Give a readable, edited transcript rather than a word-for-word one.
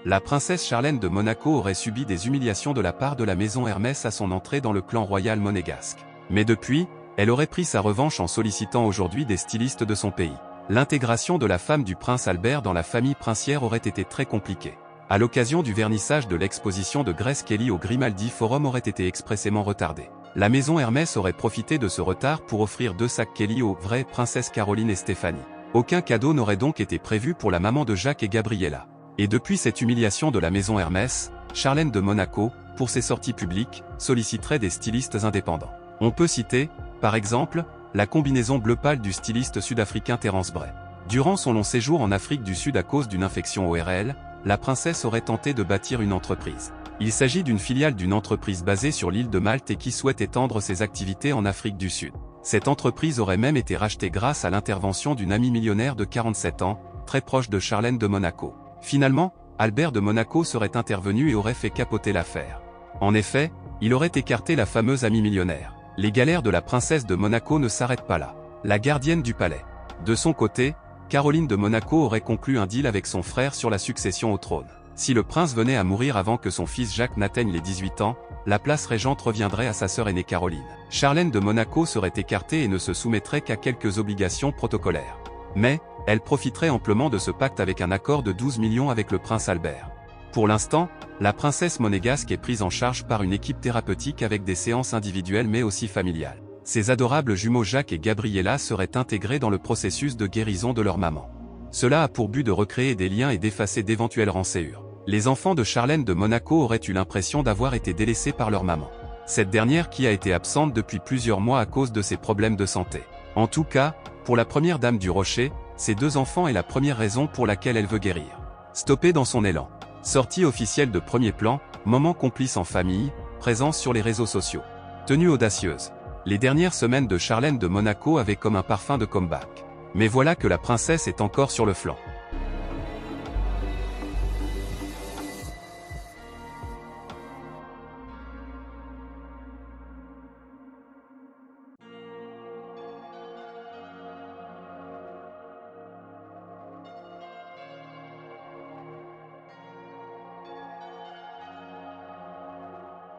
La princesse Charlène de Monaco aurait subi des humiliations de la part de la maison Hermès à son entrée dans le clan royal monégasque. Mais depuis, elle aurait pris sa revanche en sollicitant aujourd'hui des stylistes de son pays. L'intégration de la femme du prince Albert dans la famille princière aurait été très compliquée. À l'occasion du vernissage de l'exposition de Grace Kelly au Grimaldi Forum aurait été expressément retardée. La maison Hermès aurait profité de ce retard pour offrir 2 sacs Kelly aux vraies princesses Caroline et Stéphanie. Aucun cadeau n'aurait donc été prévu pour la maman de Jacques et Gabriella. Et depuis cette humiliation de la maison Hermès, Charlène de Monaco, pour ses sorties publiques, solliciterait des stylistes indépendants. On peut citer, par exemple, la combinaison bleu pâle du styliste sud-africain Terence Bray. Durant son long séjour en Afrique du Sud à cause d'une infection ORL, la princesse aurait tenté de bâtir une entreprise. Il s'agit d'une filiale d'une entreprise basée sur l'île de Malte et qui souhaite étendre ses activités en Afrique du Sud. Cette entreprise aurait même été rachetée grâce à l'intervention d'une amie millionnaire de 47 ans, très proche de Charlène de Monaco. Finalement, Albert de Monaco serait intervenu et aurait fait capoter l'affaire. En effet, il aurait écarté la fameuse amie millionnaire. Les galères de la princesse de Monaco ne s'arrêtent pas là. La gardienne du palais. De son côté, Caroline de Monaco aurait conclu un deal avec son frère sur la succession au trône. Si le prince venait à mourir avant que son fils Jacques n'atteigne les 18 ans, la place régente reviendrait à sa sœur aînée Caroline. Charlène de Monaco serait écartée et ne se soumettrait qu'à quelques obligations protocolaires. Mais, elle profiterait amplement de ce pacte avec un accord de 12 millions avec le prince Albert. Pour l'instant, la princesse monégasque est prise en charge par une équipe thérapeutique avec des séances individuelles mais aussi familiales. Ses adorables jumeaux Jacques et Gabriella seraient intégrés dans le processus de guérison de leur maman. Cela a pour but de recréer des liens et d'effacer d'éventuelles rancœurs. Les enfants de Charlène de Monaco auraient eu l'impression d'avoir été délaissés par leur maman. Cette dernière qui a été absente depuis plusieurs mois à cause de ses problèmes de santé. En tout cas, pour la première dame du Rocher, ses 2 enfants est la première raison pour laquelle elle veut guérir. Stoppée dans son élan. Sortie officielle de premier plan, moment complice en famille, présence sur les réseaux sociaux. Tenue audacieuse. Les dernières semaines de Charlène de Monaco avaient comme un parfum de comeback. Mais voilà que la princesse est encore sur le flanc.